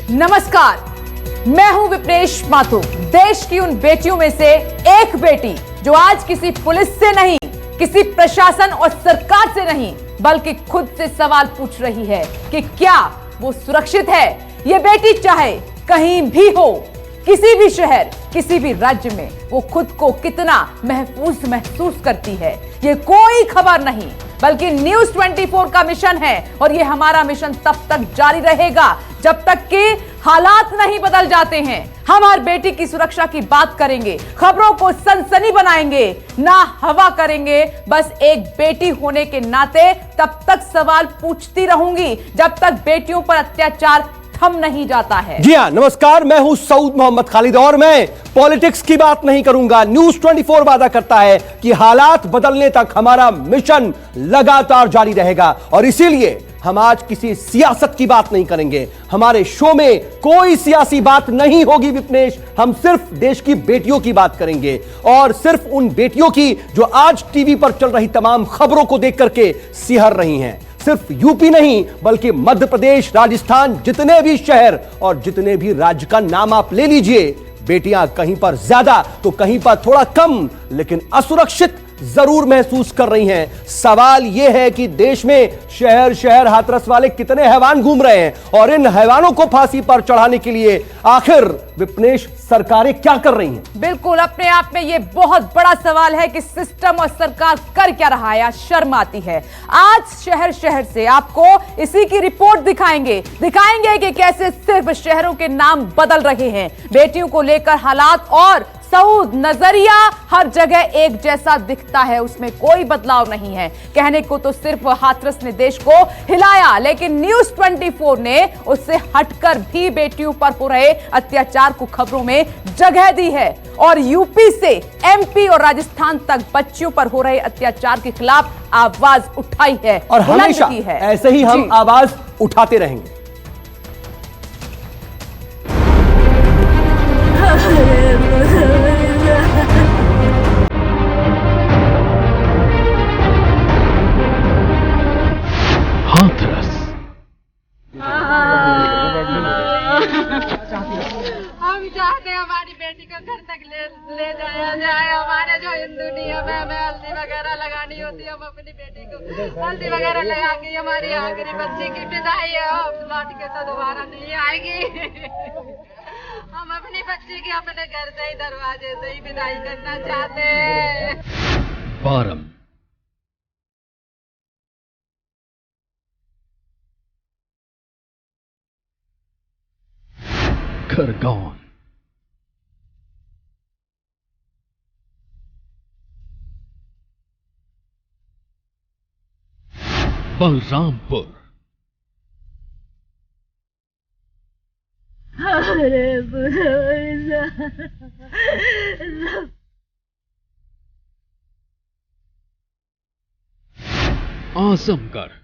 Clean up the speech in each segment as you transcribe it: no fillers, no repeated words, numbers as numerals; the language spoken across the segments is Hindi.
नमस्कार, मैं हूं विप्नेश माथुर। देश की उन बेटियों में से एक बेटी जो आज किसी पुलिस से नहीं, किसी प्रशासन और सरकार से नहीं, बल्कि खुद से सवाल पूछ रही है कि क्या वो सुरक्षित है। ये बेटी चाहे कहीं भी हो, किसी भी शहर, किसी भी राज्य में, वो खुद को कितना महफूज महसूस करती है, ये कोई खबर नहीं, बल्कि न्यूज़ 24 का मिशन है। और ये हमारा मिशन तब तक जारी रहेगा जब तक कि हालात नहीं बदल जाते हैं। हम हर बेटी की सुरक्षा की बात करेंगे, खबरों को सनसनी बनाएंगे, ना हवा करेंगे। बस एक बेटी होने के नाते तब तक सवाल पूछती रहूंगी जब तक बेटियों पर अत्याचार थम नहीं जाता है। जी हाँ, नमस्कार, मैं हूं सऊद मोहम्मद खालिद और मैं पॉलिटिक्स की बात नहीं करूंगा। न्यूज़ 24 वादा करता है कि हालात बदलने तक हमारा मिशन लगातार जारी रहेगा और इसीलिए हम आज किसी सियासत की बात नहीं करेंगे। हमारे शो में कोई सियासी बात नहीं होगी विप्नेश, हम सिर्फ देश की बेटियों की बात करेंगे और सिर्फ उन बेटियों की जो आज टीवी पर चल रही तमाम खबरों को देख करके सिहर रही हैं। सिर्फ यूपी नहीं बल्कि मध्य प्रदेश, राजस्थान, जितने भी शहर और जितने भी राज्य का नाम आप ले लीजिए, बेटियां कहीं पर ज्यादा तो कहीं पर थोड़ा कम लेकिन असुरक्षित जरूर महसूस कर रही हैं। सवाल यह है कि देश में शहर शहर हाथरस वाले कितने हैवान घूम रहे हैं और इन हैवानों को फांसी पर चढ़ाने के लिए आखिर विप्नेश सरकारें क्या कर रही हैं? बिल्कुल, अपने आप में ये बहुत बड़ा सवाल है कि सिस्टम और सरकार कर क्या रहा है। शर्म आती है। आज शहर शहर से आपको इसी की रिपोर्ट दिखाएंगे कि कैसे सिर्फ शहरों के नाम बदल रहे हैं। बेटियों को लेकर हालात और सऊद नजरिया हर जगह एक जैसा दिखता है, उसमें कोई बदलाव नहीं है। कहने को तो सिर्फ हाथरस ने देश को हिलाया, लेकिन न्यूज़ 24 ने उससे हटकर भी बेटियों पर हो रहे अत्याचार को खबरों में जगह दी है और यूपी से एमपी और राजस्थान तक बच्चियों पर हो रहे अत्याचार के खिलाफ आवाज उठाई है और हमेशा ऐसे ही हम आवाज उठाते रहेंगे। हाथरस हम चाहते हैं हमारी बेटी को घर तक ले जाया जाए। हमारे जो हिंदू नियम है, हमें हल्दी वगैरह लगानी होती है, हम अपनी बेटी को हल्दी वगैरह लगा के हमारी आखिरी बच्ची की विदाई है। लौट के तो दोबारा नहीं आएगी। हम अपनी बच्ची की अपने घर से ही, दरवाजे से ही विदाई करना चाहते हैं। बारम खरगोन, बलरामपुर, आजमगढ़,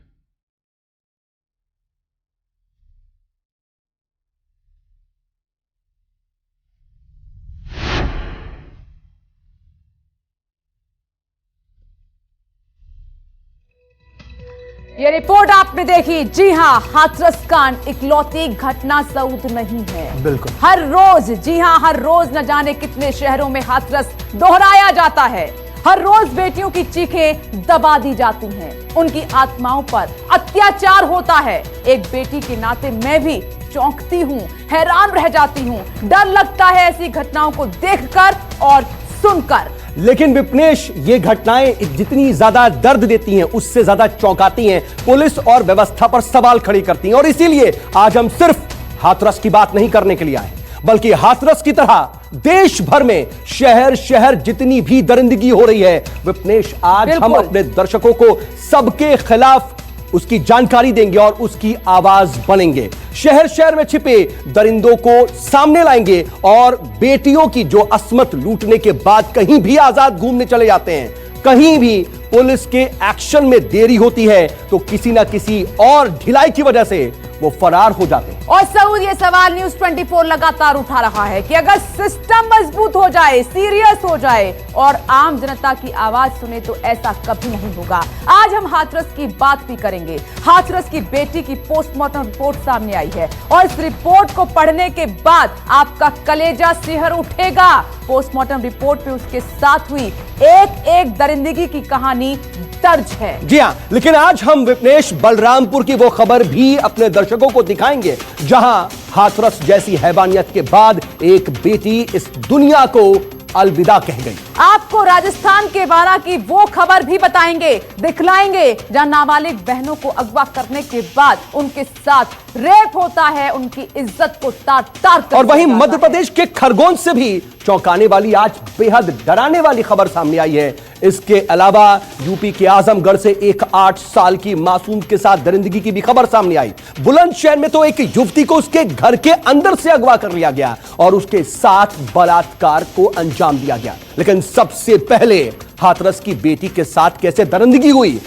ये रिपोर्ट आपने देखी। जी हां, हाथरस कांड इकलौती घटना सऊद नहीं है। बिल्कुल, हर रोज, जी हां, हर रोज न जाने कितने शहरों में हाथरस दोहराया जाता है। हर रोज बेटियों की चीखें दबा दी जाती हैं, उनकी आत्माओं पर अत्याचार होता है। एक बेटी के नाते मैं भी चौंकती हूं, हैरान रह जाती हूं, डर लगता है ऐसी घटनाओं को देखकर और सुनकर। लेकिन विप्नेश, ये घटनाएं जितनी ज्यादा दर्द देती हैं उससे ज्यादा चौंकाती हैं, पुलिस और व्यवस्था पर सवाल खड़े करती हैं। और इसीलिए आज हम सिर्फ हाथरस की बात नहीं करने के लिए आए, बल्कि हाथरस की तरह देश भर में शहर शहर जितनी भी दरिंदगी हो रही है विप्नेश, आज हम अपने दर्शकों को सबके खिलाफ उसकी जानकारी देंगे और उसकी आवाज बनेंगे। शहर शहर में छिपे दरिंदों को सामने लाएंगे और बेटियों की जो अस्मत लूटने के बाद कहीं भी आजाद घूमने चले जाते हैं, कहीं भी पुलिस के एक्शन में देरी होती है तो किसी ना किसी और ढिलाई की वजह से वो फरार हो जाते। और सऊद, ये सवाल न्यूज 24 लगातार उठा रहा है कि अगर सिस्टम मजबूत हो जाए, सीरियस हो जाए और आम जनता की आवाज सुने तो ऐसा कभी नहीं होगा। आज हम हाथरस की बात भी करेंगे। हाथरस की बेटी की पोस्टमार्टम रिपोर्ट सामने आई है और इस रिपोर्ट को पढ़ने के बाद आपका कलेजा सिहर उठेगा। पोस्टमार्टम रिपोर्ट पे उसके साथ हुई एक एक दरिंदगी की कहानी दर्ज है। जी हां, लेकिन आज हम विपनेश बलरामपुर की वो खबर भी अपने दर्शकों को दिखाएंगे जहां हाथरस जैसी हैवानियत के बाद एक बेटी इस दुनिया को अलविदा कह गई। आपको राजस्थान के बारा की वो खबर भी बताएंगे, दिखलाएंगे, जहां नाबालिग बहनों को अगवा करने के बाद उनके साथ रेप होता है, उनकी इज्जत को तार-तार कर। और वहीं मध्य प्रदेश के खरगोन से भी चौंकाने वाली, आज बेहद डराने वाली खबर सामने आई है। इसके अलावा यूपी के आजमगढ़ से एक 8 साल की मासूम के साथ दरिंदगी की भी खबर सामने आई। बुलंदशहर में तो एक युवती को उसके घर के अंदर से अगवा कर लिया गया और उसके साथ बलात्कार को अंजाम दिया गया। लेकिन सबसे पहले हाथरस की बेटी के साथ कैसे दरिंदगी हुई,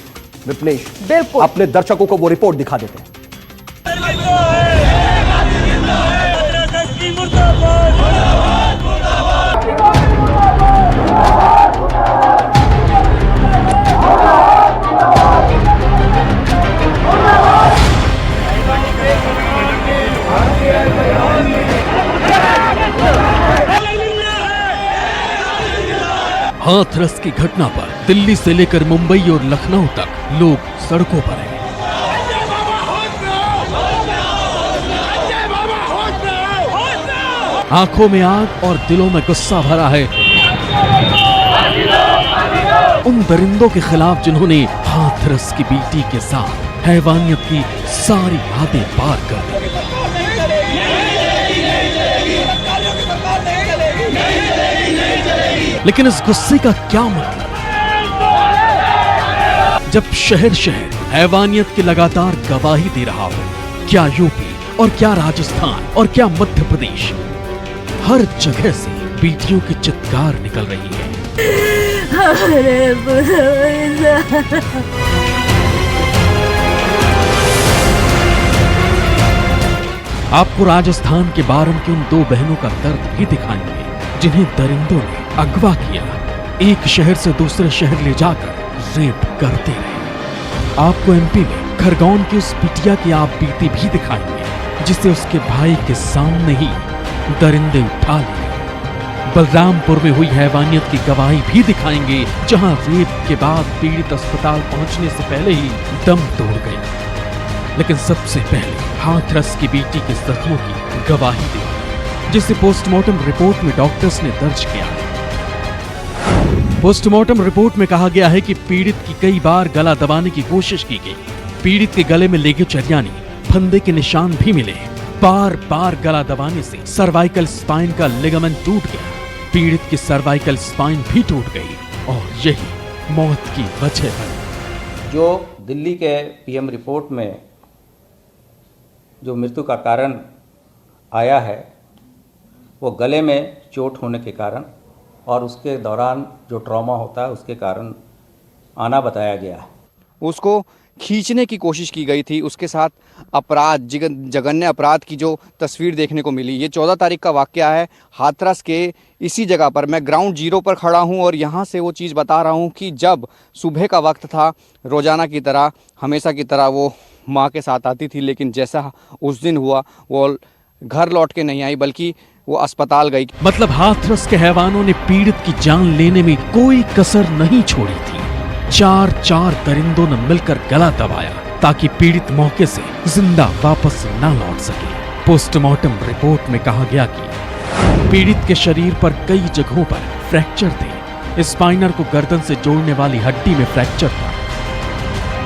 विपनेश बिल्कुल अपने दर्शकों को वो रिपोर्ट दिखा देते हैं। हाथरस की घटना पर दिल्ली से लेकर मुंबई और लखनऊ तक लोग सड़कों पर हैं। आंखों में आग और दिलों में गुस्सा भरा है उन दरिंदों के खिलाफ जिन्होंने हाथरस की बेटी के साथ हैवानियत की सारी हदें पार कर दी। लेकिन इस गुस्से का क्या मतलब, जब शहर शहर हैवानियत की लगातार गवाही दे रहा हो? क्या यूपी और क्या राजस्थान और क्या मध्य प्रदेश, हर जगह से बेटियों की चित्कार निकल रही है। आपको राजस्थान के बारम की उन 2 बहनों का दर्द भी दिखाएंगे जिन्हें दरिंदों ने अगवा किया, एक शहर से दूसरे शहर ले जाकर रेप करते रहे। आपको एमपी में खरगोन की उस बिटिया की आप बीती भी दिखाएंगे जिसे उसके भाई के सामने ही दरिंदे उठा लिए। बलरामपुर में हुई हैवानियत की गवाही भी दिखाएंगे जहां रेप के बाद पीड़ित अस्पताल पहुंचने से पहले ही दम तोड़ गई। लेकिन सबसे पहले हाथरस की बेटी के जख्मों की गवाही दी जिसे पोस्टमार्टम रिपोर्ट में डॉक्टर्स ने दर्ज किया। पोस्टमार्टम रिपोर्ट में कहा गया है कि पीड़ित की कई बार गला दबाने की कोशिश की गई। पीड़ित के गले में लिगाचर यानी फंदे के निशान भी मिले। बार बार गला दबाने से सर्वाइकल स्पाइन का लिगामेंट टूट गया। पीड़ित की सर्वाइकल स्पाइन भी टूट गई और यही मौत की वजह बनी। जो दिल्ली के पीएम रिपोर्ट में जो मृत्यु का कारण आया है वो गले में चोट होने के कारण और उसके दौरान जो ट्रॉमा होता है उसके कारण आना बताया गया है। उसको खींचने की कोशिश की गई थी, उसके साथ अपराध, जघन्य अपराध की जो तस्वीर देखने को मिली। ये 14 तारीख का वाकया है। हाथरस के इसी जगह पर मैं ग्राउंड जीरो पर खड़ा हूँ और यहाँ से वो चीज़ बता रहा हूँ कि जब सुबह का वक्त था, रोज़ाना की तरह, हमेशा की तरह वो माँ के साथ आती थी, लेकिन जैसा उस दिन हुआ वो घर लौट के नहीं आई बल्कि वो अस्पताल गई। मतलब हाथरस के हैवानों ने पीड़ित की जान लेने में कोई कसर नहीं छोड़ी थी। 4 दरिंदों ने मिलकर गला दबाया ताकि पीड़ित मौके से जिंदा वापस ना लौट सके। पोस्टमार्टम रिपोर्ट में कहा गया कि पीड़ित के शरीर पर कई जगहों पर फ्रैक्चर थे। स्पाइनर को गर्दन से जोड़ने वाली हड्डी में फ्रैक्चर था।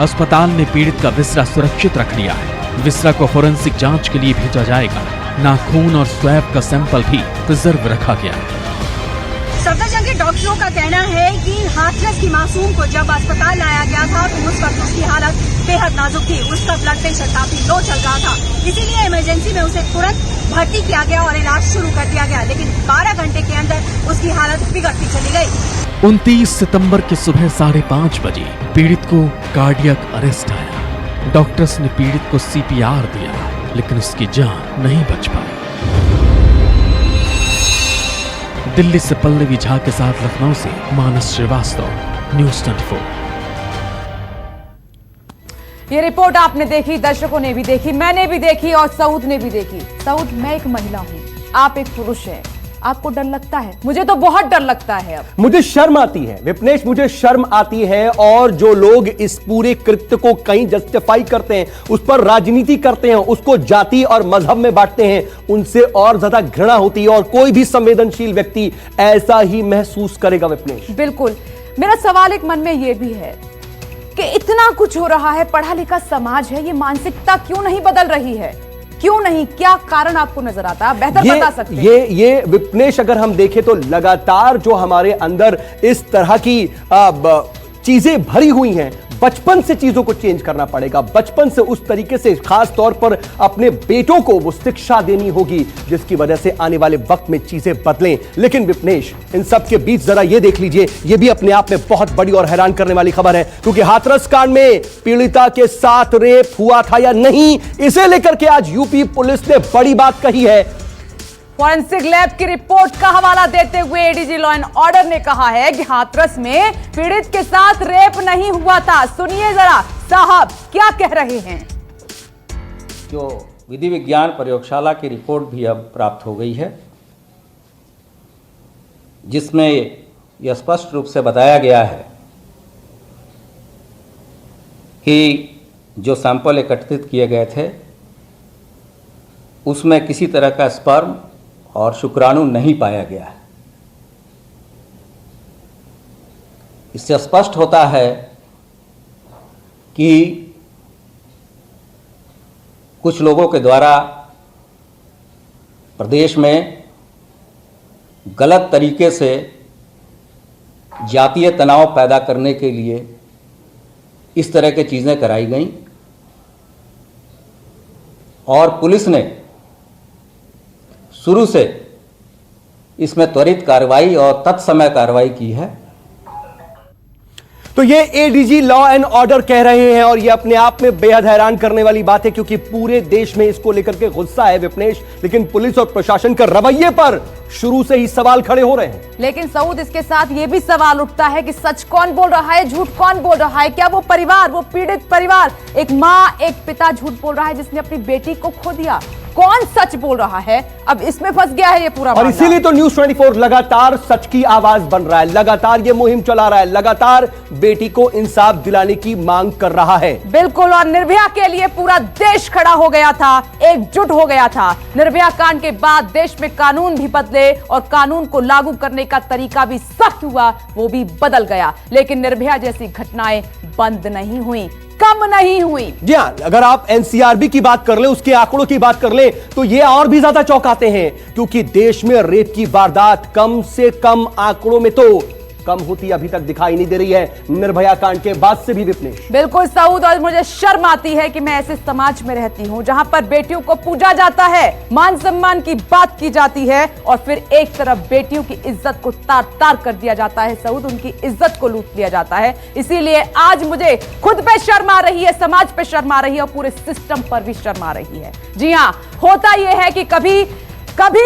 अस्पताल ने पीड़ित का विसरा सुरक्षित रख लिया है। विसरा को फोरेंसिक जांच के लिए भेजा जाएगा। नाखून और स्वैब का सैंपल भी प्रिजर्व रखा गया है। सफदरजंग के डॉक्टरों का कहना है कि हाथरस की मासूम को जब अस्पताल लाया गया था तो उस वक्त उसकी हालत बेहद नाजुक थी। उसका ब्लड प्रेशर काफी लो चल रहा था, इसीलिए इमरजेंसी में उसे तुरंत भर्ती किया गया और इलाज शुरू कर दिया गया। लेकिन 12 घंटे के अंदर उसकी हालत बिगड़ती चली गई। 29 सितंबर की सुबह 5:30 बजे पीड़ित को कार्डियक अरेस्ट आया। डॉक्टर्स ने पीड़ित को CPR दिया। लेकिन उसकी जान नहीं बच पाई। दिल्ली से पल्लवी झा के साथ लखनऊ से मानस श्रीवास्तव, न्यूज़ 24। ये रिपोर्ट आपने देखी, दर्शकों ने भी देखी, मैंने भी देखी और सऊद ने भी देखी। सऊद, मैं एक महिला हूं, आप एक पुरुष हैं, आपको डर लगता है? मुझे तो बहुत डर लगता है। अब मुझे शर्म आती है विपनेश, मुझे शर्म आती है। और जो लोग इस पूरे कृत्य को कहीं जस्टिफाई करते हैं, उस पर राजनीति करते हैं, उसको जाति और मजहब में बांटते हैं, उनसे और ज्यादा घृणा होती है। और कोई भी संवेदनशील व्यक्ति ऐसा ही महसूस करेगा विपनेश। बिल्कुल। मेरा सवाल एक मन में यह भी है कि इतना कुछ हो रहा है, पढ़ा लिखा समाज है, ये मानसिकता क्यों नहीं बदल रही है? क्यों नहीं? क्या कारण आपको नजर आता है? बेहतर बता सकते हैं। ये विपनेश, अगर हम देखें तो लगातार जो हमारे अंदर इस तरह की चीजें भरी हुई हैं, बचपन से चीजों को चेंज करना पड़ेगा। बचपन से उस तरीके से खास तौर पर अपने बेटों को वो शिक्षा देनी होगी जिसकी वजह से आने वाले वक्त में चीजें बदलें। लेकिन विपनेश, इन सब के बीच जरा ये देख लीजिए, ये भी अपने आप में बहुत बड़ी और हैरान करने वाली खबर है, क्योंकि हाथरस कांड में पीड़िता के साथ रेप हुआ था या नहीं, इसे लेकर के आज यूपी पुलिस ने बड़ी बात कही है। फॉरेंसिक लैब की रिपोर्ट का हवाला देते हुए एडीजी लॉ एंड ऑर्डर ने कहा है कि हाथरस में पीड़ित के साथ रेप नहीं हुआ था। सुनिए जरा साहब क्या कह रहे हैं। जो विधि विज्ञान प्रयोगशाला की रिपोर्ट भी अब प्राप्त हो गई है, जिसमें यह स्पष्ट रूप से बताया गया है कि जो सैंपल एकत्रित किए गए थे उसमें किसी तरह का स्पर्म और शुक्राणु नहीं पाया गया है। इससे स्पष्ट होता है कि कुछ लोगों के द्वारा प्रदेश में गलत तरीके से जातीय तनाव पैदा करने के लिए इस तरह की चीज़ें कराई गईं और पुलिस ने शुरू से इसमें त्वरित कार्रवाई और तत्समय कार्रवाई की है। तो ये एडीजी लॉ एंड ऑर्डर कह रहे हैं और ये अपने आप में बेहद हैरान करने वाली बात है, क्योंकि पूरे देश में इसको लेकर के गुस्सा है विपनेश, लेकिन पुलिस और प्रशासन के रवैये पर शुरू से ही सवाल खड़े हो रहे हैं। लेकिन सऊद, इसके साथ ये भी सवाल उठता है कि सच कौन बोल रहा है, झूठ कौन बोल रहा है? क्या वो परिवार, वो पीड़ित परिवार, एक माँ एक पिता झूठ बोल रहा है जिसने अपनी बेटी को खो दिया? कौन सच बोल रहा है? अब इसमें फंस गया है ये पूरा और इसीलिए तो न्यूज़ 24 लगातार सच की आवाज बन रहा है, लगातार ये मुहिम चला रहा है, लगातार बेटी को इंसाफ दिलाने की मांग कर रहा है। बिल्कुल। और निर्भया के लिए पूरा देश खड़ा हो गया था, एकजुट हो गया था। निर्भया कांड के बाद देश में कानून भी बदले और कानून को लागू करने का तरीका भी सख्त हुआ, वो भी बदल गया। लेकिन निर्भया जैसी घटनाएं बंद नहीं हुई, कम नहीं हुई। जी हाँ, अगर आप एनसीआरबी की बात कर ले, उसके आंकड़ों की बात कर ले, तो ये और भी ज्यादा चौंकाते हैं, क्योंकि देश में रेप की वारदात कम से कम आंकड़ों में तो कम होती अभी तक दिखाई नहीं दे रही है, निर्भया कांड के बाद से भी विपनेश। बिल्कुल सऊद, और मुझे शर्म आती है कि मैं ऐसे समाज में रहती हूं जहां पर बेटियों को पूजा जाता है, मान सम्मान की बात की जाती है और फिर एक तरफ बेटियों की इज्जत को तार तार कर दिया जाता है। सऊद, उनकी इज्जत को लूट लिया जाता है। इसीलिए आज मुझे खुद पे शर्म आ रही है, समाज पे शर्म आ रही है और पूरे सिस्टम पर भी शर्म आ रही है। जी हाँ, होता यह है कि कभी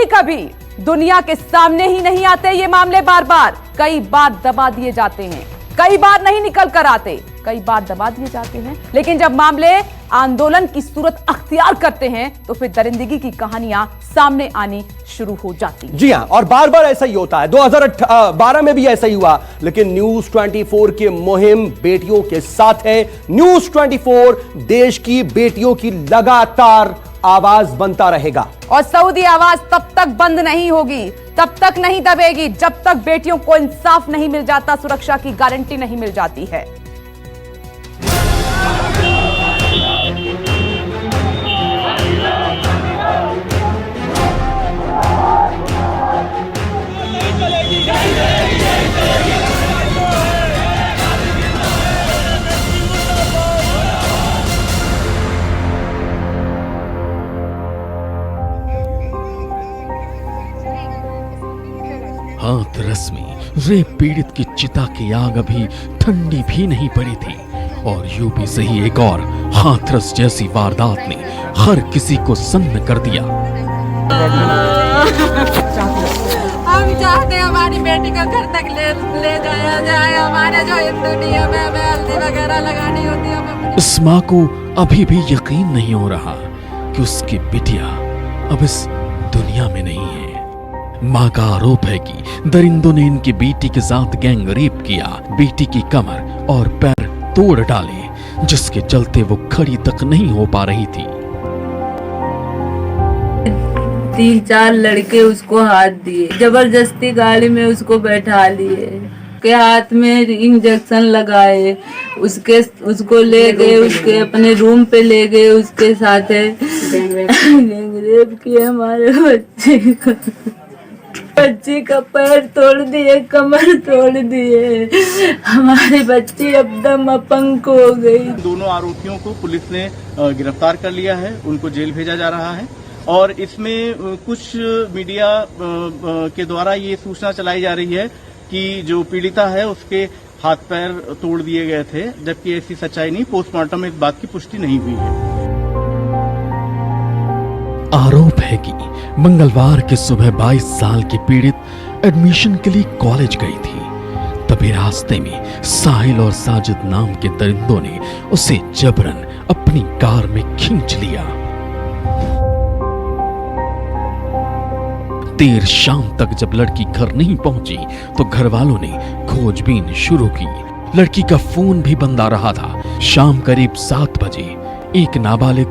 कभी दुनिया के सामने ही नहीं आते ये मामले, बार बार कई बार दबा दिए जाते हैं, कई बार नहीं निकल कर आते, कई बार दबा दिए जाते हैं। लेकिन जब मामले आंदोलन की सूरत अख्तियार करते हैं तो फिर दरिंदगी की कहानियां सामने आनी शुरू हो जाती हैं। जी हां, और बार बार ऐसा ही होता है। 2012 में भी ऐसा ही हुआ, लेकिन न्यूज़ 24 की मुहिम बेटियों के साथ है। न्यूज़ 24 देश की बेटियों की लगातार आवाज बनता रहेगा और सऊदी आवाज तब तक बंद नहीं होगी, तब तक नहीं दबेगी जब तक बेटियों को इंसाफ नहीं मिल जाता, सुरक्षा की गारंटी नहीं मिल जाती है। हाथरस में रेप पीड़ित की चिता की आग अभी ठंडी भी नहीं पड़ी थी और यूपी से ही एक और हाथरस जैसी वारदात ने हर किसी को सन्न कर दिया। हम चाहते हैं हमारी बेटी को घर तक ले जाया जाए। हमारे जो हिंदू नियम है, हमें हल्दी वगैरह लगानी होती है। हम इस माँ को अभी भी यकीन नहीं हो रहा कि उसकी बिटिया अब इस दुनिया में नहीं है। माँ का आरोप है कि दरिंदों ने इनकी बेटी के साथ गैंग रेप किया, बेटी की कमर और पैर तोड़ डाले, जिसके चलते वो खड़ी तक नहीं हो पा रही थी। 3-4 लड़के उसको हाथ दिए, जबरदस्ती गाड़ी में उसको बैठा लिए, उसके हाथ में इंजेक्शन लगाए, उसको ले गए, उसके अपने रूम पे ले गए, उसके साथ रेप किए हमारे बच्ची का पैर तोड़ दिए, कमर तोड़ दिए, हमारी बच्ची एकदम अपंग हो गई। दोनों आरोपियों को पुलिस ने गिरफ्तार कर लिया है, उनको जेल भेजा जा रहा है और इसमें कुछ मीडिया के द्वारा ये सूचना चलाई जा रही है कि जो पीड़िता है उसके हाथ पैर तोड़ दिए गए थे, जबकि ऐसी सच्चाई नहीं। पोस्टमार्टम में इस बात की पुष्टि नहीं हुई है। आरोप है कि मंगलवार की सुबह 22 साल की पीड़ित एडमिशन के लिए कॉलेज गई थी। तभी रास्ते में साहिल और साजिद नाम के दरिंदों ने उसे जबरन अपनी कार में खींच लिया। देर शाम तक जब लड़की घर नहीं पहुंची तो घर वालों ने खोजबीन शुरू की। लड़की का फोन भी बंद आ रहा था। शाम करीब 7 बजे एक नाबालिग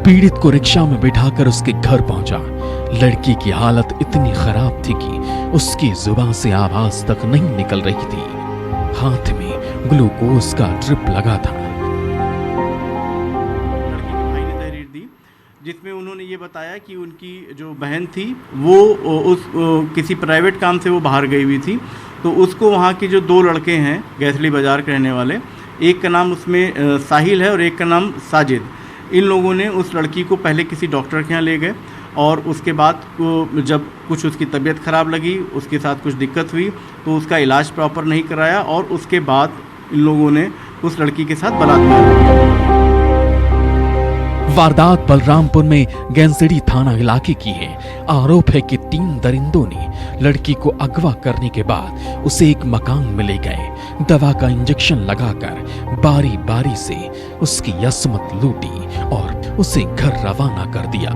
पीड़ित को रिक्शा में बिठाकर उसके घर पहुंचा। लड़की की हालत इतनी खराब थी कि उसकी जुबान से आवाज तक नहीं निकल रही थी। हाथ में ग्लूकोज का ड्रिप लगा था। जिसमें उन्होंने ये बताया कि उनकी जो बहन थी वो किसी प्राइवेट काम से वो बाहर गई हुई थी, तो उसको वहाँ के जो 2 लड़के हैं गैसली बाजार के रहने वाले, एक का नाम उसमें साहिल है और एक का नाम साजिद, इन लोगों ने उस लड़की को पहले किसी डॉक्टर के यहाँ ले गए और उसके बाद जब कुछ उसकी तबीयत ख़राब लगी, उसके साथ कुछ दिक्कत हुई तो उसका इलाज प्रॉपर नहीं कराया और उसके बाद इन लोगों ने उस लड़की के साथ बलात्कार किया। वारदात बलरामपुर में गैंसड़ी थाना इलाके की है। आरोप है कि 3 दरिंदों ने लड़की को अगवा करने के बाद उसे एक मकान में ले गए, दवा का इंजेक्शन लगाकर बारी बारी से उसकी यसमत लूटी और उसे घर रवाना कर दिया।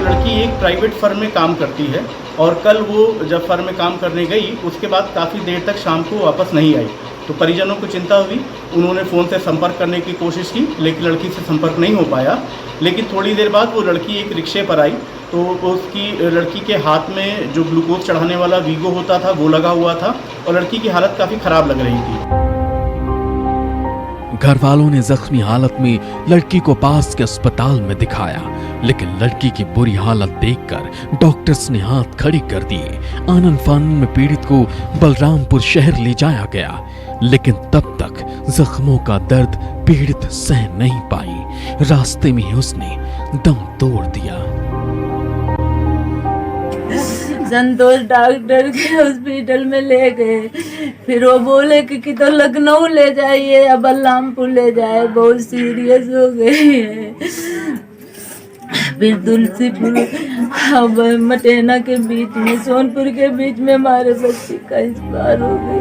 लड़की एक प्राइवेट फर्म में काम करती है और कल वो जब फर्म में काम करने गई उसके बाद काफ़ी देर तक शाम को वापस नहीं आई, तो परिजनों को चिंता हुई। उन्होंने फ़ोन से संपर्क करने की कोशिश की लेकिन लड़की से संपर्क नहीं हो पाया। लेकिन थोड़ी देर बाद वो लड़की एक रिक्शे पर आई तो उसकी लड़की के हाथ में जो ग्लूकोज चढ़ाने वाला वीगो होता था वो लगा हुआ था और लड़की की हालत काफ़ी ख़राब लग रही थी। घर वालों ने जख्मी हालत में लड़की को पास के अस्पताल में दिखाया, लेकिन लड़की की बुरी हालत देखकर डॉक्टर्स ने हाथ खड़े कर दिए। आनन फानन में पीड़ित को बलरामपुर शहर ले जाया गया, लेकिन तब तक जख्मों का दर्द पीड़ित सह नहीं पाई। रास्ते में ही उसने दम तोड़ दिया। संतोष डॉक्टर के हॉस्पिटल में ले गए, फिर वो बोले कि तो लखनऊ ले जाइए या बलरामपुर ले जाए, बहुत सीरियस हो गई है। फिर तुलसीपुर मटेना के बीच में, सोनपुर के बीच में हमारे बच्चे का इंतजार हो गई।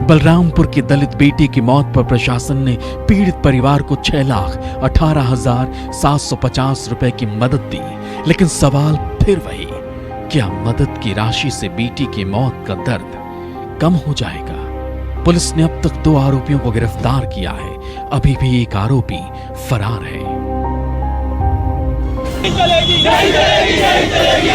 बलरामपुर की दलित बेटी की मौत पर प्रशासन ने पीड़ित परिवार को 6,18,750 रुपए की मदद दी, लेकिन सवाल फिर वही, क्या मदद की राशि से बेटी की मौत का दर्द कम हो जाएगा? पुलिस ने अब तक 2 आरोपियों को गिरफ्तार किया है, अभी भी एक आरोपी फरार है। नहीं चलेगी, नहीं चलेगी, नहीं चलेगी।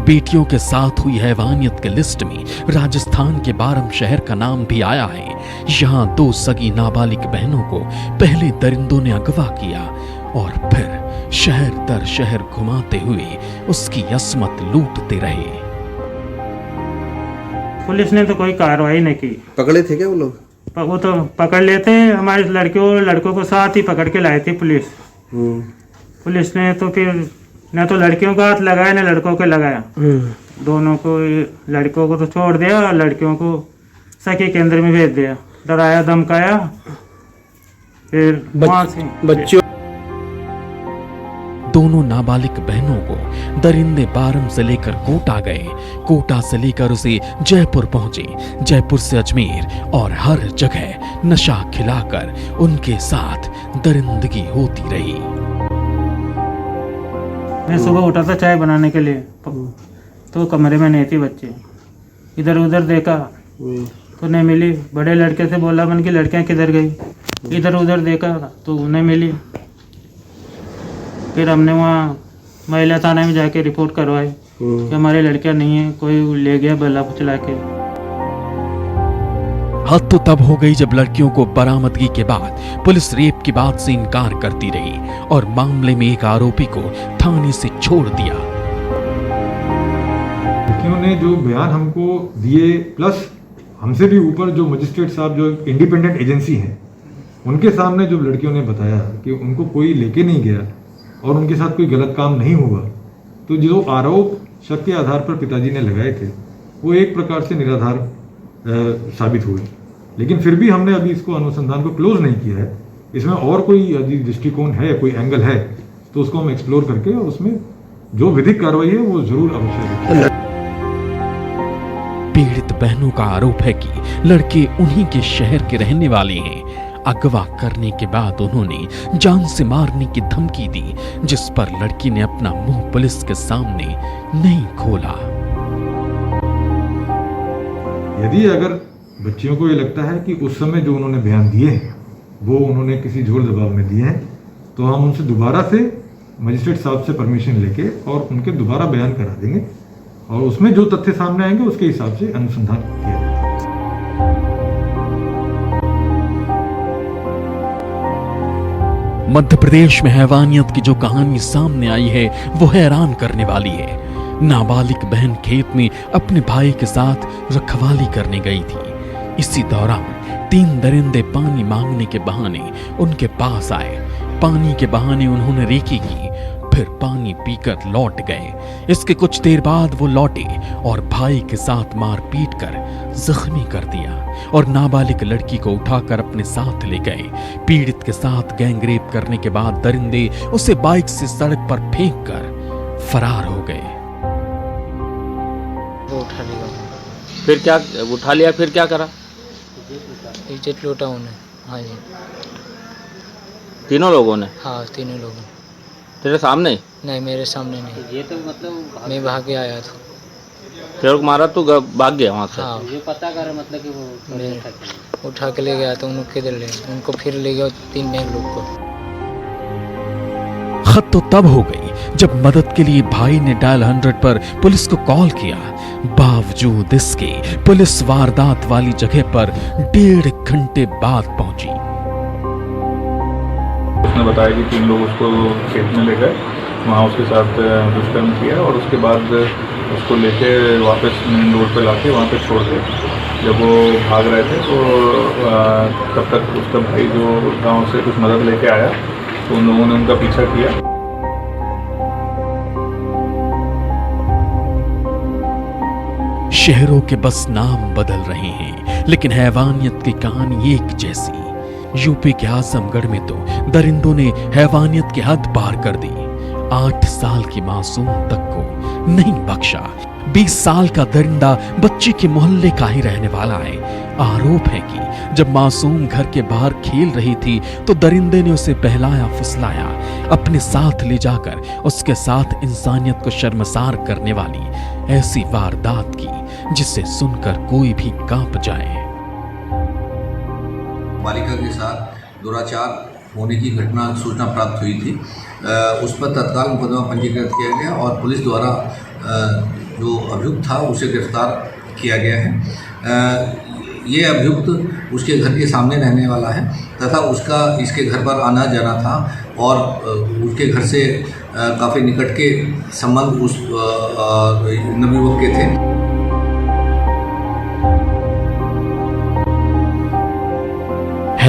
बेटियों के साथ हुई हैवानियत के लिस्ट में राजस्थान के बारम शहर का नाम भी आया है। यहाँ 2 सगी नाबालिग बहनों को पहले दरिंदों ने अगवा किया और फिर शहर दर शहर घुमाते हुए उसकी यसमत लूटते रहे। पुलिस ने तो कोई कार्रवाई नहीं की। पकड़े थे क्या वो लोग? वो तो पकड़ लेते, हमारे लड़कों को साथ ही पकड़ के लाए थे पुलिस। पुलिस ने तो फिर न तो लड़कियों का हाथ लगाया न लड़कों को लगाया, दोनों को। लड़कों को तो छोड़ दिया और लड़कियों को सखी केंद्र में भेज दिया, डराया धमकाया। फिर वहाँ से बच्चों दोनों नाबालिग बहनों को दरिंदे बारम से लेकर कोटा गए, कोटा से लेकर उसे जयपुर पहुंचे, जयपुर से अजमेर, और हर जगह नशा खिलाकर उनके साथ दरिंदगी होती रही। मैं सुबह उठा था चाय बनाने के लिए, तो कमरे में नहीं थी बच्चे। इधर उधर देखा तो नहीं मिली। बड़े लड़के से बोला मन की लड़कियां किधर गई, इधर उधर देखा तो नहीं मिली। फिर हमने वहाँ महिला थाने में जाके रिपोर्ट करवाई कि हमारी लड़कियां नहीं है, कोई ले गया बल्ला चला के। हद तो तब हो गई जब लड़कियों को बरामदगी के बाद पुलिस रेप की बात से इनकार करती रही और मामले में एक आरोपी को थाने से छोड़ दिया। लड़कियों ने जो बयान हमको दिए, प्लस हमसे भी ऊपर जो मजिस्ट्रेट साहब जो इंडिपेंडेंट एजेंसी हैं, उनके सामने जो लड़कियों ने बताया कि उनको कोई लेके नहीं गया और उनके साथ कोई गलत काम नहीं हुआ, तो जो आरोप शक के आधार पर पिताजी ने लगाए थे वो एक प्रकार से निराधार साबित हुए। लेकिन फिर भी हमने अभी इसको अनुसंधान को क्लोज नहीं किया है। इसमें और कोई यदि दृष्टिकोण है, कोई एंगल है, तो उसको हम एक्सप्लोर करके और उसमें जो विधिक कार्रवाई है वो जरूर अवश्य है। पीड़ित बहनों का आरोप है कि लड़के उन्हीं के शहर के रहने वाले हैं। अगवा करने के बाद उन्होंने जान से मारने की धमकी दी, जिस पर लड़की ने अपना मुंह पुलिस के सामने नहीं खोला। यदि अगर बच्चियों को ये लगता है कि उस समय जो उन्होंने बयान दिए हैं वो उन्होंने किसी जोर दबाव में दिए हैं, तो हम उनसे दोबारा से मजिस्ट्रेट साहब से परमिशन लेके और उनके दोबारा बयान करा देंगे और उसमें जो तथ्य सामने आएंगे उसके हिसाब से अनुसंधान किया जाएगा। मध्य प्रदेश में हैवानियत की जो कहानी सामने आई है वो हैरान करने वाली है। नाबालिग बहन खेत में अपने भाई के साथ रखवाली करने गई थी। इसी दौरान 3 दरिंदे पानी मांगने के बहाने उनके पास आए। पानी के बहाने उन्होंने रेकी की, फिर पानी पीकर लौट गए। इसके कुछ देर बाद वो लौटे और भाई के साथ मारपीट कर जख्मी कर दिया और नाबालिग लड़की को उठाकर अपने साथ ले गए। पीड़ित के साथ गैंगरेप करने के बाद दरिंदे उसे बाइक से सड़क पर फेंक कर फरार हो गए। उठा लिया, फिर क्या उठा लिया, फिर क्या करा? इज्जत लूटा उन्हें। हाँ जी, तीनों लोगों ने? हाँ, तीनों लोगों। तेरे सामने? नहीं, मेरे सामने नहीं। ये तो मतलब मैं भाग के आया था। तेरे को मारा तो भाग गया वहाँ से? हाँ, ये पता कर मतलब कि वो उठा के ले गया तो उनको किधर ले, उनको फिर ले गया 3 बहन लोग को। खत तो तब हो गई जब मदद के लिए भाई ने डायल 100 पर पुलिस को कॉल किया। बावजूद इसके पुलिस वारदात वाली जगह पर 1.5 घंटे बाद पहुंची। उसने बताया कि 3 लोग उसको खेत में ले गए, वहाँ उसके साथ दुष्कर्म किया और उसके बाद उसको लेके वापस मेन रोड पे लाके वहाँ पे छोड़ दिया। जब वो भाग रहे थे तो तब तक उसका भाई जो गांव से कुछ मदद लेके आया तो उन लोगों ने उनका पीछा किया। शहरों के बस नाम बदल रहे हैं, लेकिन हैवानियत की कहानी एक जैसी। यूपी के आजमगढ़ में तो दरिंदों ने हैवानियत की हद पार कर दी। 8 साल की मासूम तक को नहीं बख्शा। 20 साल का दरिंदा बच्ची के मोहल्ले का ही रहने वाला है। आरोप है कि जब मासूम घर के बाहर खेल रही थी तो दरिंदे ने उसे बहलाया फुसलाया, अपने साथ ले जाकर उसके साथ इंसानियत को शर्मसार करने वाली ऐसी वारदात की जिसे सुनकर कोई भी कांप जाए। बालिका के साथ दुराचार होने की घटना सूचना प्राप्त हुई थी। उस पर तत्काल मुकदमा पंजीकृत किया गया और पुलिस द्वारा जो अभियुक्त था उसे गिरफ्तार किया गया है। ये अभियुक्त उसके घर के सामने रहने वाला है तथा उसका इसके घर पर आना जाना था और उसके घर से काफ़ी निकट के संबंध उस नवयुवक के थे।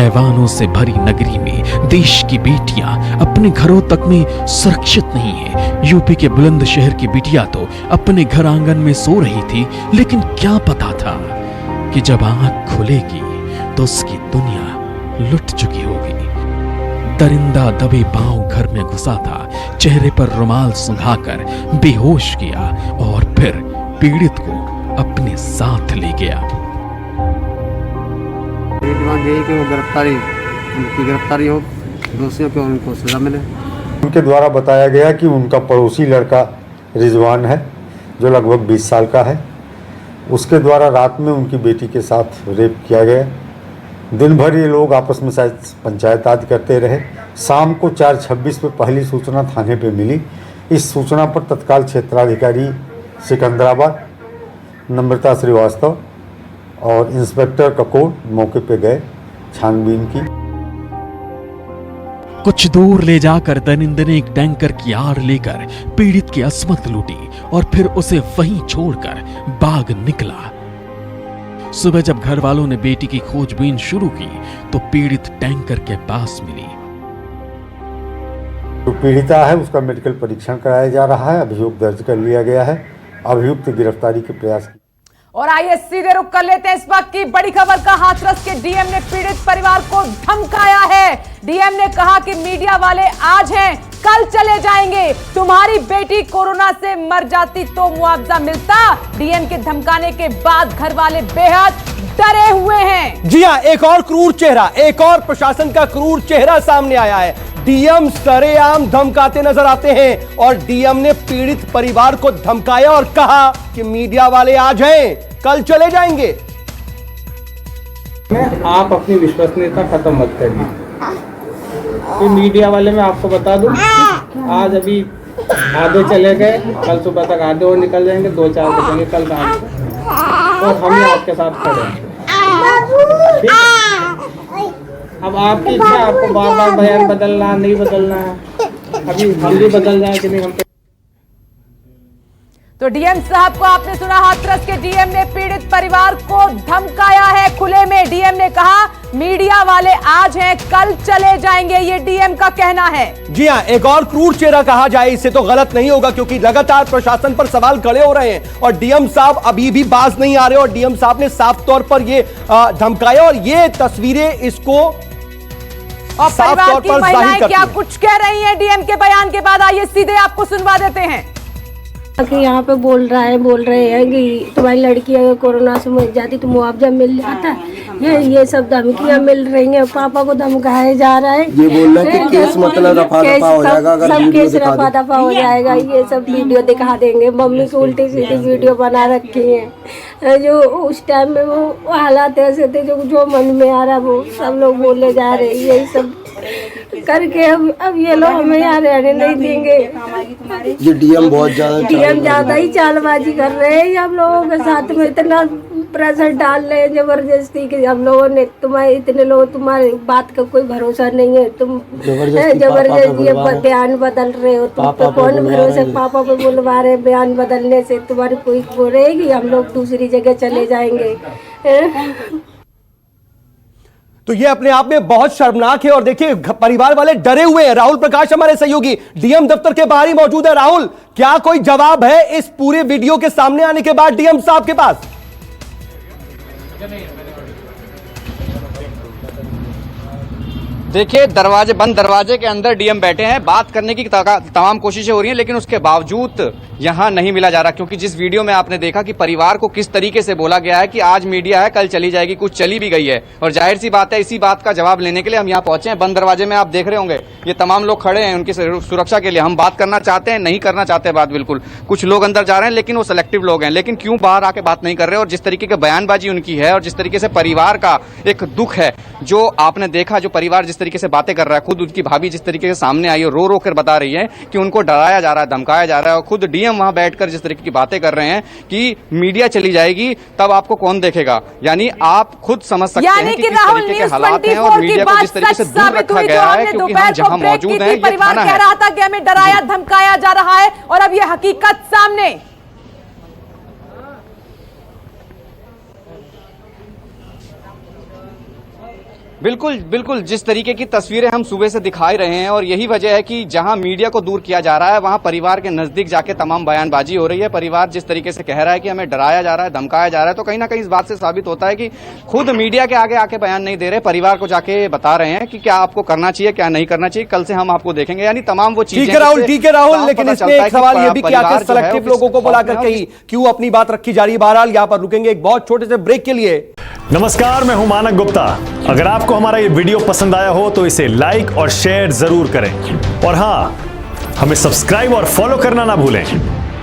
हैवानों से भरी नगरी में देश की बेटियां अपने घरों तक में सुरक्षित नहीं है। यूपी के बुलंद शहर की बिटिया तो अपने घर आंगन में सो रही थी, लेकिन क्या पता था कि जब आंख खुलेगी तो उसकी दुनिया लुट चुकी होगी। दरिंदा दबे पांव घर में घुसा था, चेहरे पर रुमाल सुंघाकर बेहोश किया और फिर पीड़ित को अपने साथ ले गया। कि वो गिरफ्तारी हो, दोषियों को उनको सजा मिले। उनके द्वारा बताया गया कि उनका पड़ोसी लड़का रिजवान है जो लगभग 20 साल का है, उसके द्वारा रात में उनकी बेटी के साथ रेप किया गया। दिन भर ये लोग आपस में शायद पंचायत आदि करते रहे। शाम को 4:26 पे पहली सूचना थाने पे मिली। इस सूचना पर तत्काल क्षेत्राधिकारी सिकंदराबाद नम्रता श्रीवास्तव और इंस्पेक्टर ककोर मौके पे गए, छानबीन की। कुछ दूर ले जाकर दरिंदे ने एक टैंकर की आड़ लेकर पीड़ित की अस्मत लूटी और फिर उसे वहीं छोड़कर भाग निकला। सुबह जब घर वालों ने बेटी की खोजबीन शुरू की तो पीड़ित टैंकर के पास मिली। जो पीड़िता है उसका मेडिकल परीक्षण कराया जा रहा है, अभियोग दर्ज कर लिया गया है, अभियुक्त गिरफ्तारी के प्रयास। और आइए सीधे रुक कर लेते हैं इस वक्त की बड़ी खबर का। हाथरस के डीएम ने पीड़ित परिवार को धमकाया है। डीएम ने कहा कि मीडिया वाले आज हैं, कल चले जाएंगे। तुम्हारी बेटी कोरोना से मर जाती तो मुआवजा मिलता। डीएम के धमकाने के बाद घर वाले बेहद डरे हुए हैं। जी हां, एक और क्रूर चेहरा, एक और प्रशासन का क्रूर चेहरा सामने आया है। डीएम सरेआम धमकाते नजर आते हैं और डीएम ने पीड़ित परिवार को धमकाया और कहा कि मीडिया वाले आज हैं, कल चले जाएंगे। आप अपनी विश्वसनीयता खत्म मत करिए। तो मीडिया वाले मैं आपको बता दूं, आज अभी आधे चले गए, कल सुबह तक आधे और निकल जाएंगे, 2-4 बजेंगे कल रात को, और हम ही आपके साथ खड़े हैं। अब आपकी इच्छा, आपको बार बार बयान बदलना नहीं बदलना है, अभी हम भी बदल जाए कि नहीं हम। तो डीएम साहब को आपने सुना, हाथरस के डीएम ने पीड़ित परिवार को धमकाया है खुले में। डीएम ने कहा मीडिया वाले आज हैं, कल चले जाएंगे, ये डीएम का कहना है। जी हां, एक और क्रूर चेहरा कहा जाए इसे तो गलत नहीं होगा, क्योंकि लगातार प्रशासन पर सवाल खड़े हो रहे हैं और डीएम साहब अभी भी बाज नहीं आ रहे और डीएम साहब ने साफ तौर पर ये धमकाया और ये तस्वीरें इसको और परिवार की महिलाएं क्या कुछ कह रही हैं डीएम के बयान के बाद, आइए सीधे आपको सुनवा देते हैं। कि यहाँ पे बोल रहे हैं कि तुम्हारी लड़की अगर कोरोना से मर जाती तो मुआवजा मिल जाता है। ये सब धमकियाँ मिल रही हैं, पापा को धमकाया जा रहा है। ये बोल रहे हैं कि केस मतलब रफा दफा हो जाएगा, अगर सब केस रफा दफा हो जाएगा, ये सब वीडियो दिखा देंगे। मम्मी को उल्टी सीधी वीडियो बना रखी है, जो उस टाइम में वो हालात ऐसे थे, जो मन में आ रहा वो सब लोग बोले जा रहे, यही सब करके अब ये लोग हमें यहाँ रहने नहीं देंगे। ये डीएम बहुत ज्यादा ही चालबाजी कर रहे हैं। हम लोगों के साथ में इतना प्रेशर डाल रहे हैं जबरदस्ती कि हम लोगों ने तुम्हारे इतने लोग, तुम्हारी बात का कोई भरोसा नहीं है, तुम जबरदस्ती बयान बदल रहे हो, तुम पे कौन भरोसा। पापा पे बुलवा रहे, बयान बदलने से तुम्हारी कोई वो रहेगी, हम लोग दूसरी जगह चले जाएंगे। तो ये अपने आप में बहुत शर्मनाक है और देखिए परिवार वाले डरे हुए हैं। राहुल प्रकाश हमारे सहयोगी डीएम दफ्तर के बाहर ही मौजूद है। राहुल, क्या कोई जवाब है इस पूरे वीडियो के सामने आने के बाद डीएम साहब के पास? देखिए, बंद दरवाजे के अंदर डीएम बैठे हैं, बात करने की तमाम कोशिशें हो रही हैं, लेकिन उसके बावजूद यहां नहीं मिला जा रहा, क्योंकि जिस वीडियो में आपने देखा कि परिवार को किस तरीके से बोला गया है कि आज मीडिया है, कल चली जाएगी, कुछ चली भी गई है। और जाहिर सी बात है, इसी बात का जवाब लेने के लिए हम यहां पहुंचे हैं। बंद दरवाजे में आप देख रहे होंगे ये तमाम लोग खड़े हैं, उनकी सुरक्षा के लिए। हम बात करना चाहते हैं, नहीं करना चाहते बात, बिल्कुल। कुछ लोग अंदर जा रहे हैं, लेकिन वो सिलेक्टिव लोग हैं। लेकिन क्यों बाहर आके बात नहीं कर रहे? और जिस तरीके की बयानबाजी उनकी है और जिस तरीके से परिवार का एक दुख है, जो आपने देखा, जो परिवार जिस तरीके से बातें कर रहा है, खुद उनकी भाभी जिस तरीके से सामने आई और रो कर बता रही है कि उनको डराया जा रहा है, धमकाया जा रहा है, और खुद डीएम वहां बैठकर जिस तरीके की बातें कर रहे हैं कि मीडिया चली जाएगी तब आपको कौन देखेगा। यानी आप खुद समझ सकते हैं कि किस तरीके के हालात हैं और मीडिया को जिस तरीके से दूर रखा गया है, क्योंकि हम जहां मौजूद हैं, परिवार कह रहा था कि हमें डराया धमकाया जा रहा है और अब ये हकीकत सामने। बिल्कुल बिल्कुल, जिस तरीके की तस्वीरें हम सुबह से दिखाई रहे हैं और यही वजह है कि जहां मीडिया को दूर किया जा रहा है वहां परिवार के नजदीक जाके तमाम बयानबाजी हो रही है। परिवार जिस तरीके से कह रहा है कि हमें डराया जा रहा है, धमकाया जा रहा है, तो कहीं ना कहीं इस बात से साबित होता है कि खुद मीडिया के आगे आके बयान नहीं दे रहे, परिवार को जाके बता रहे हैं कि क्या आपको करना चाहिए, क्या नहीं करना चाहिए, कल से हम आपको देखेंगे। यानी तमाम वो चीजें। ठीक है राहुल, लेकिन इसमें एक सवाल ये भी कि आखिर सेलेक्टिव लोगों को बुलाकर कहीं क्यों अपनी बात रखी जा रही है। बहरहाल यहाँ पर रुकेंगे एक बहुत छोटे से ब्रेक के लिए। नमस्कार, मैं हूं मानक गुप्ता। अगर आपको हमारा ये वीडियो पसंद आया हो तो इसे लाइक और शेयर जरूर करें, और हाँ, हमें सब्सक्राइब और फॉलो करना ना भूलें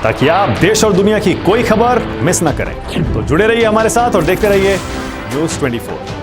ताकि आप देश और दुनिया की कोई खबर मिस ना करें। तो जुड़े रहिए हमारे साथ और देखते रहिए News 24।